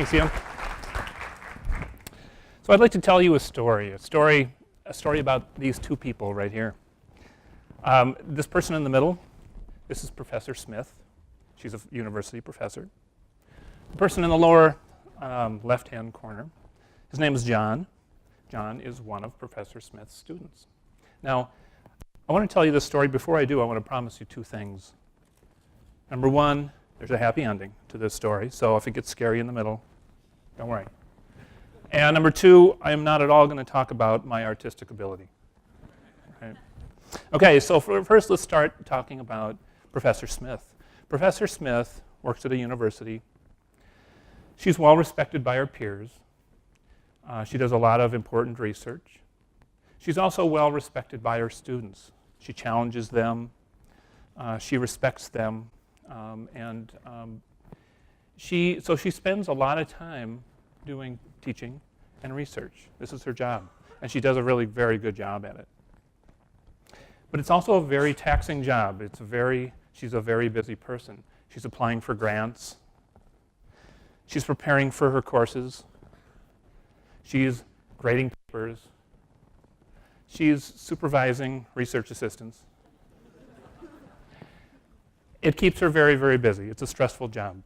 Thanks, Ian. So I'd like to tell you a story about these two people right here. This person in the middle, this is Professor Smith. She's a university professor. The person in the lower left-hand corner, his name is John. John is one of Professor Smith's students. Now, I want to tell you this story. Before I do, I want to promise you two things. Number one, there's a happy ending to this story, so if it gets scary in the middle, don't worry. And number two, I am not at all going to talk about my artistic ability. Right? Okay, so first let's start talking about Professor Smith. Professor Smith works at a university. She's well respected by her peers. She does a lot of important research. She's also well respected by her students. She challenges them. She respects them. So she spends a lot of time doing teaching and research. This is her job. And she does a really very good job at it. But it's also a very taxing job. She's a very busy person. She's applying for grants. She's preparing for her courses. She's grading papers. She's supervising research assistants. It keeps her very, very busy. It's a stressful job.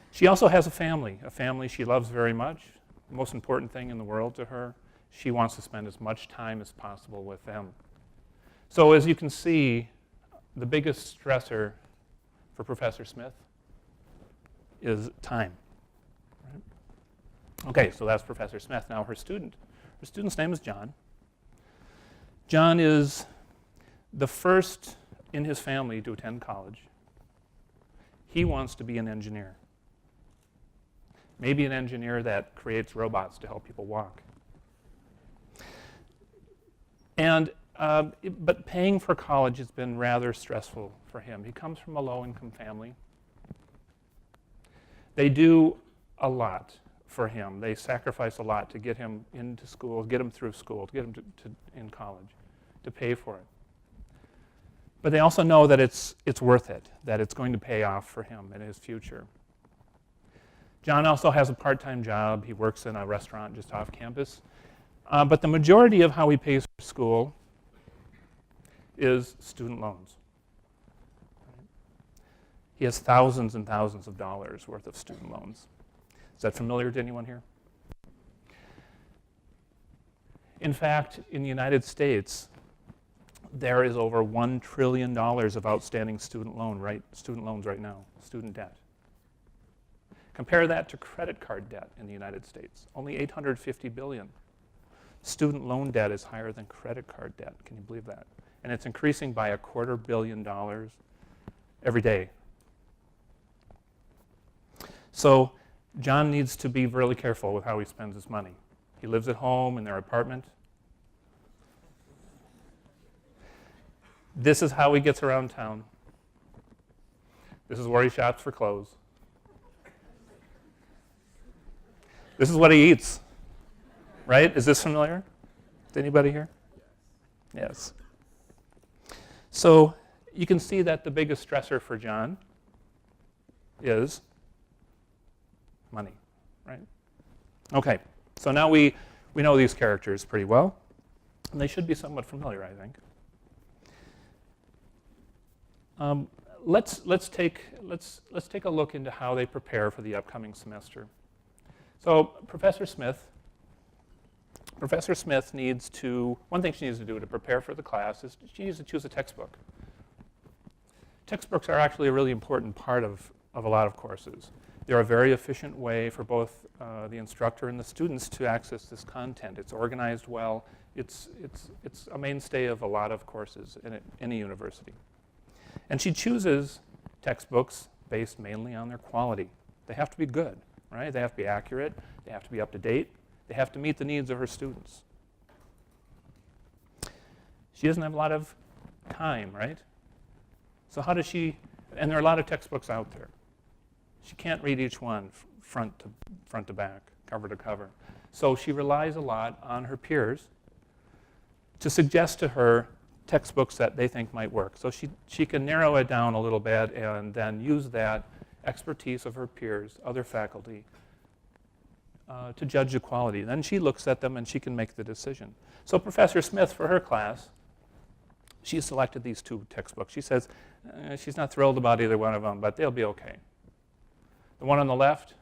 She also has a family she loves very much. The most important thing in the world to her. She wants to spend as much time as possible with them. So as you can see, the biggest stressor for Professor Smith is time. Right? Okay, so that's Professor Smith. Now her student. Her student's name is John. John is the first in his family to attend college. He wants to be an engineer. Maybe an engineer that creates robots to help people walk. But paying for college has been rather stressful for him. He comes from a low-income family. They do a lot for him. They sacrifice a lot to get him into school, get him through school, to get him in college, to pay for it. But they also know that it's worth it, that it's going to pay off for him in his future. John also has a part-time job. He works in a restaurant just off campus. But the majority of how he pays for school is student loans. He has thousands and thousands of dollars worth of student loans. Is that familiar to anyone here? In fact, in the United States, there is over $1 trillion of outstanding student loans right now, student debt. Compare that to credit card debt in the United States, only $850 billion. Student loan debt is higher than credit card debt. Can you believe that? And it's increasing by $250 million every day. So John needs to be really careful with how he spends his money. He lives at home in their apartment. This is how he gets around town. This is where he shops for clothes. This is what he eats, right? Is this familiar to anybody here? Yes. So you can see that the biggest stressor for John is money, right? Okay, so now we know these characters pretty well, and they should be somewhat familiar, I think. Let's take a look into how they prepare for the upcoming semester. So Professor Smith needs to, one thing she needs to do to prepare for the class is she needs to choose a textbook. Textbooks are actually a really important part of a lot of courses. They're a very efficient way for both the instructor and the students to access this content. It's organized well. It's a mainstay of a lot of courses in any university. And she chooses textbooks based mainly on their quality. They have to be good, right? They have to be accurate. They have to be up to date. They have to meet the needs of her students. She doesn't have a lot of time, right? So how does she, and there are a lot of textbooks out there. She can't read each one front to back, cover to cover. So she relies a lot on her peers to suggest to her textbooks that they think might work. So she can narrow it down a little bit and then use that expertise of her peers, other faculty, to judge the quality. Then she looks at them and she can make the decision. So Professor Smith, for her class, she selected these 2 textbooks. She says she's not thrilled about either one of them, but they'll be okay. The one on the left,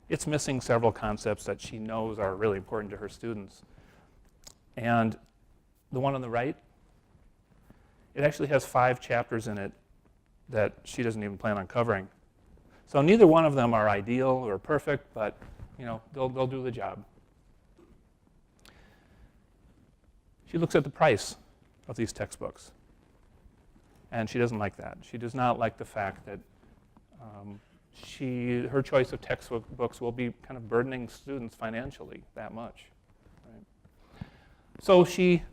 it's missing several concepts that she knows are really important to her students. And the one on the right, it actually has 5 chapters in it that she doesn't even plan on covering. So neither one of them are ideal or perfect, but they'll do the job. She looks at the price of these textbooks, and she doesn't like that. She does not like the fact that her choice of textbooks will be kind of burdening students financially that much. Right? So she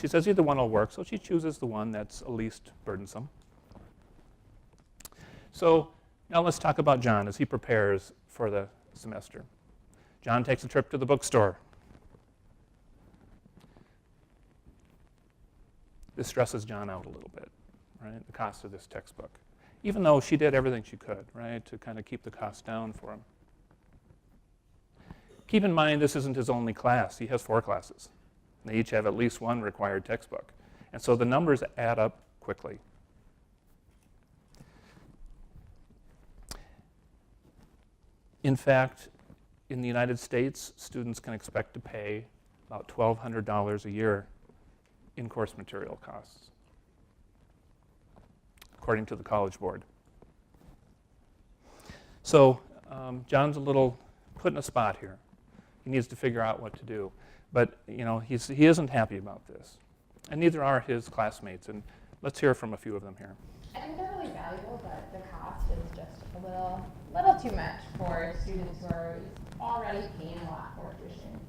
says either one will work, so she chooses the one that's least burdensome. So now let's talk about John as he prepares for the semester. John takes a trip to the bookstore. This stresses John out a little bit, right? The cost of this textbook. Even though she did everything she could, right, to kind of keep the cost down for him. Keep in mind, this isn't his only class. He has 4 classes. They each have at least 1 required textbook. And so the numbers add up quickly. In fact, in the United States, students can expect to pay about $1,200 a year in course material costs, according to the College Board. So John's a little put in a spot here. He needs to figure out what to do. But he isn't happy about this. And neither are his classmates. And let's hear from a few of them here. I think they're really valuable, but the cost is just a little too much for students who are already paying a lot for tuition.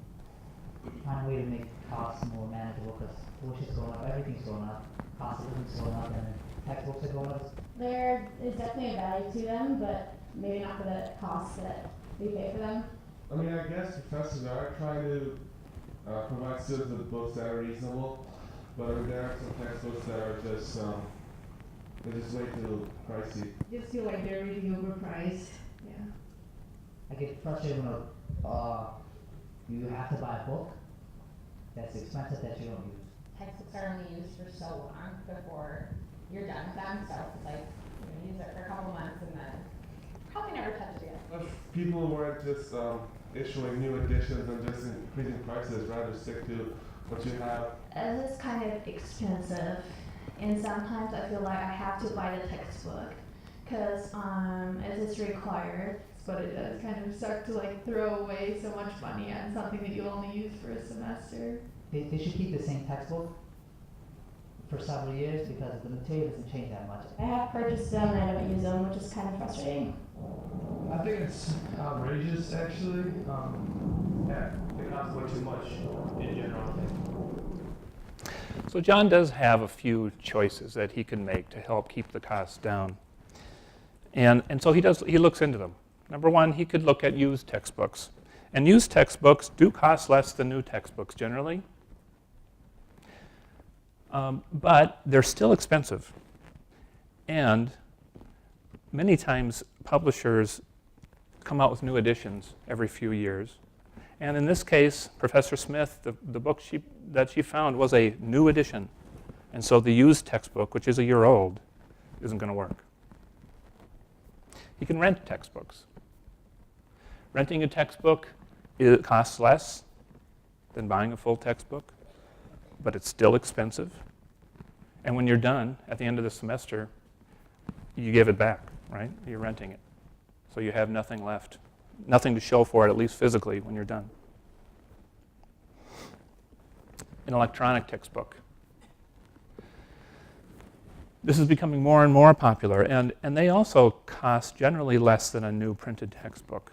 Find a way to make costs more manageable because tuition's going up, everything's going up, cost of living's going up, and textbooks are going up. There is definitely a value to them, but maybe not for the cost that we pay for them. I mean, I guess professors are trying to provide students with books that are reasonable, but I mean, there are some textbooks that are just they're just way too pricey. Just feel like they're really overpriced. Yeah. I get frustrated when you have to buy a book that's expensive that you don't use. Textbooks are only used for so long before you're done with them, so it's like you use it for a couple months and then probably never touch it again. If people weren't just issuing new editions and just increasing prices, rather stick to what you have. As it's kind of expensive, and sometimes I feel like I have to buy the textbook because as it's required, but it does kind of suck to like throw away so much money on something that you only use for a semester. They should keep the same textbook for several years because the material doesn't change that much. I have purchased them and I don't use them, which is kind of frustrating. I think it's outrageous, actually. Yeah, it costs way too much in general. So John does have a few choices that he can make to help keep the costs down. And so he looks into them. Number one, he could look at used textbooks. And used textbooks do cost less than new textbooks generally. But they're still expensive. And many times publishers come out with new editions every few years. And in this case, Professor Smith, the book that she found was a new edition. And so the used textbook, which is a year old, isn't going to work. You can rent textbooks. Renting a textbook, it costs less than buying a full textbook, but it's still expensive. And when you're done, at the end of the semester, you give it back, right? You're renting it. So you have nothing left, nothing to show for it, at least physically, when you're done. An electronic textbook. This is becoming more and more popular, and they also cost generally less than a new printed textbook.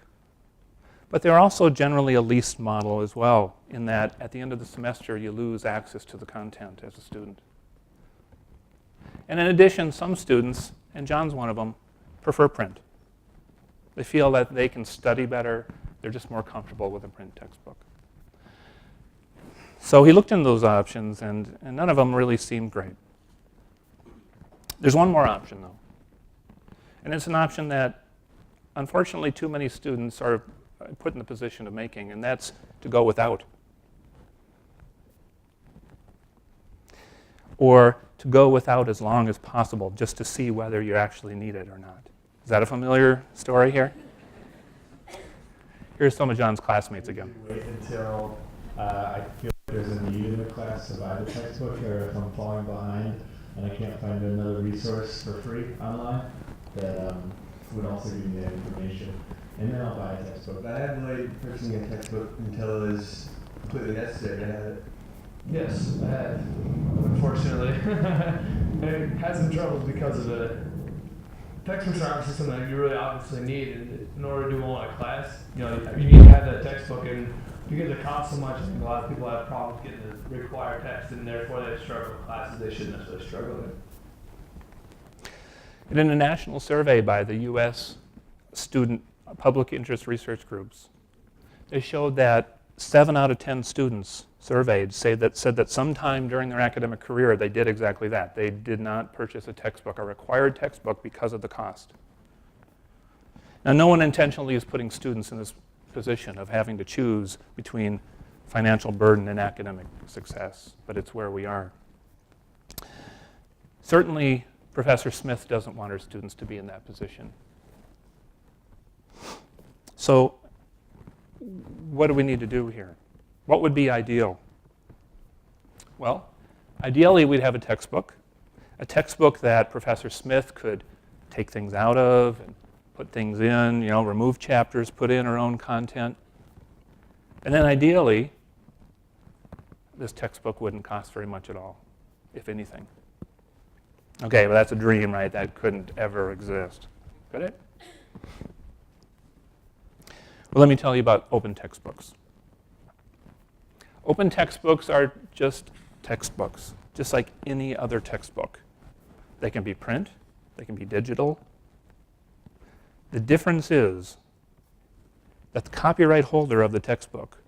But they're also generally a leased model as well, in that at the end of the semester you lose access to the content as a student. And in addition, some students, and John's one of them, prefer print. They feel that they can study better, they're just more comfortable with a print textbook. So he looked into those options, and none of them really seemed great. There's one more option, though. And it's an option that, unfortunately, too many students are put in the position of making, and that's to go without. Or to go without as long as possible, just to see whether you actually need it or not. Is that a familiar story here? Here's some of John's classmates again. Wait until I feel like there's a need in the class to buy the textbook, or if I'm falling behind and I can't find another resource for free online that would also give me that information, and then I'll buy a textbook. But I haven't really purchasing a textbook until it was completely necessary to have it. Yes, I have. Unfortunately, I had some troubles because of it. Textbooks are obviously something that you really obviously need in order to do well in a class. You know, you need to have that textbook, and because it costs so much, I think a lot of people have problems getting the required text, and therefore they struggle in classes they shouldn't necessarily struggle in. And in a national survey by the U.S. student public interest research groups, they showed that 7 out of 10 students surveyed said that sometime during their academic career they did exactly that. They did not purchase a textbook, a required textbook, because of the cost. Now, no one intentionally is putting students in this position of having to choose between financial burden and academic success, but it's where we are. Certainly, Professor Smith doesn't want her students to be in that position. So, what do we need to do here? What would be ideal? Well, ideally we'd have a textbook that Professor Smith could take things out of and put things in, remove chapters, put in her own content. And then ideally, this textbook wouldn't cost very much at all, if anything. Okay, well that's a dream, right? That couldn't ever exist, could it? Well, let me tell you about open textbooks. Open textbooks are just textbooks, just like any other textbook. They can be print, they can be digital. The difference is that the copyright holder of the textbook,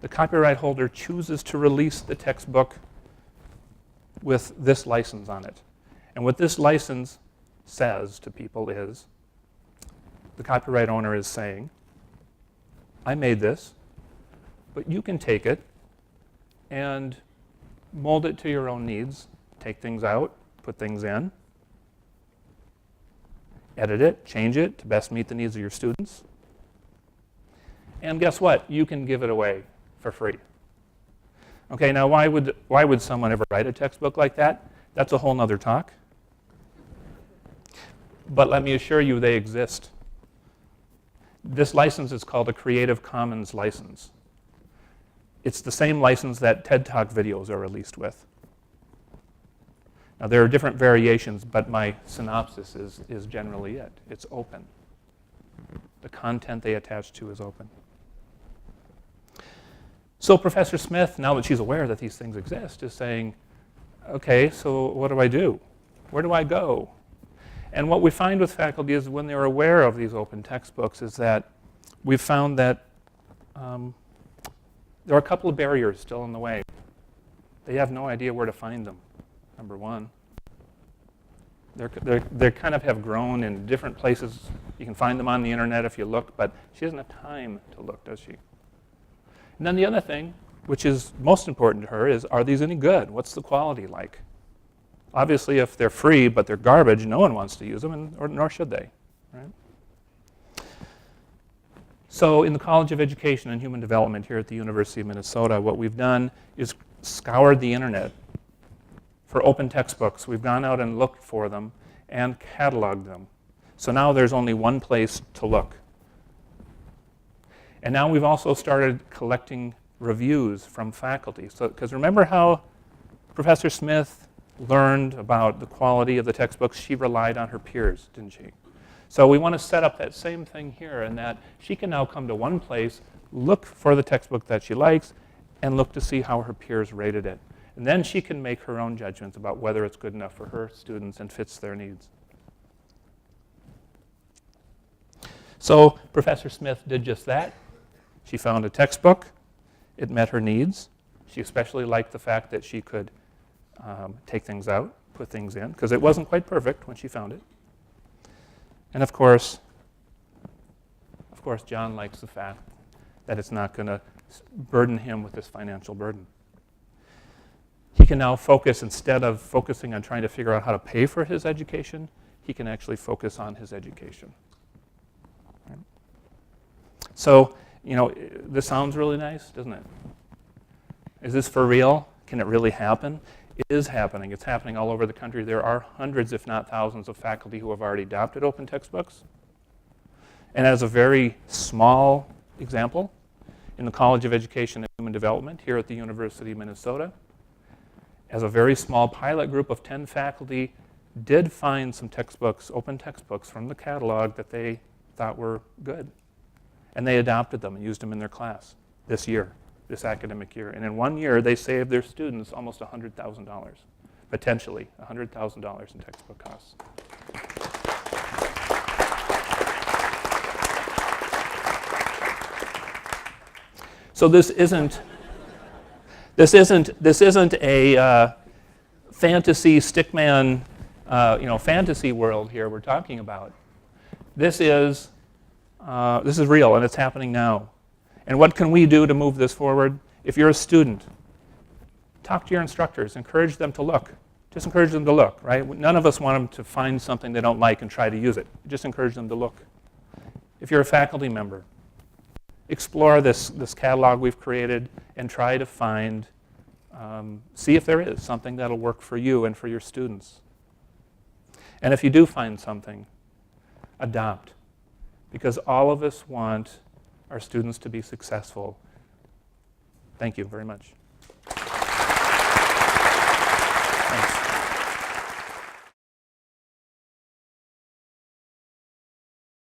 the copyright holder chooses to release the textbook with this license on it. And what this license says to people is, the copyright owner is saying, I made this, but you can take it and mold it to your own needs, take things out, put things in, edit it, change it to best meet the needs of your students. And guess what? You can give it away for free. Okay, now why would someone ever write a textbook like that? That's a whole other talk. But let me assure you they exist. This license is called a Creative Commons license. It's the same license that TED Talk videos are released with. Now, there are different variations, but my synopsis is generally it. It's open. The content they attach to is open. So Professor Smith, now that she's aware that these things exist, is saying, okay, so what do I do? Where do I go? And what we find with faculty is when they're aware of these open textbooks is that we've found that there are a couple of barriers still in the way. They have no idea where to find them, number one. They kind of have grown in different places. You can find them on the internet if you look, but she doesn't have time to look, does she? And then the other thing, which is most important to her, is are these any good? What's the quality like? Obviously, if they're free but they're garbage, no one wants to use them, nor should they, right? So in the College of Education and Human Development here at the University of Minnesota, what we've done is scoured the internet for open textbooks. We've gone out and looked for them and cataloged them. So now there's only one place to look. And now we've also started collecting reviews from faculty. So, because remember how Professor Smith learned about the quality of the textbooks? She relied on her peers, didn't she? So we want to set up that same thing here, in that she can now come to one place, look for the textbook that she likes, and look to see how her peers rated it. And then she can make her own judgments about whether it's good enough for her students and fits their needs. So Professor Smith did just that. She found a textbook. It met her needs. She especially liked the fact that she could take things out, put things in, because it wasn't quite perfect when she found it. And of course, course, John likes the fact that it's not going to burden him with this financial burden. He can now focus, instead of focusing on trying to figure out how to pay for his education, he can actually focus on his education. Right? So, this sounds really nice, doesn't it? Is this for real? Can it really happen? It is happening. It's happening all over the country. There are hundreds, if not thousands, of faculty who have already adopted open textbooks. And as a very small example, in the College of Education and Human Development here at the University of Minnesota, as a very small pilot group of 10 faculty did find some textbooks, open textbooks from the catalog that they thought were good. And they adopted them and used them in their class this year, this academic year. And in 1 year, they saved their students almost $100,000, potentially $100,000 in textbook costs. So this isn't a fantasy stickman, fantasy world here we're talking about. This is real, and it's happening now. And what can we do to move this forward? If you're a student, talk to your instructors, encourage them to look. Just encourage them to look, right? None of us want them to find something they don't like and try to use it. Just encourage them to look. If you're a faculty member, explore this catalog we've created and try to find, see if there is something that'll work for you and for your students. And if you do find something, adopt. Because all of us want our students to be successful. Thank you very much.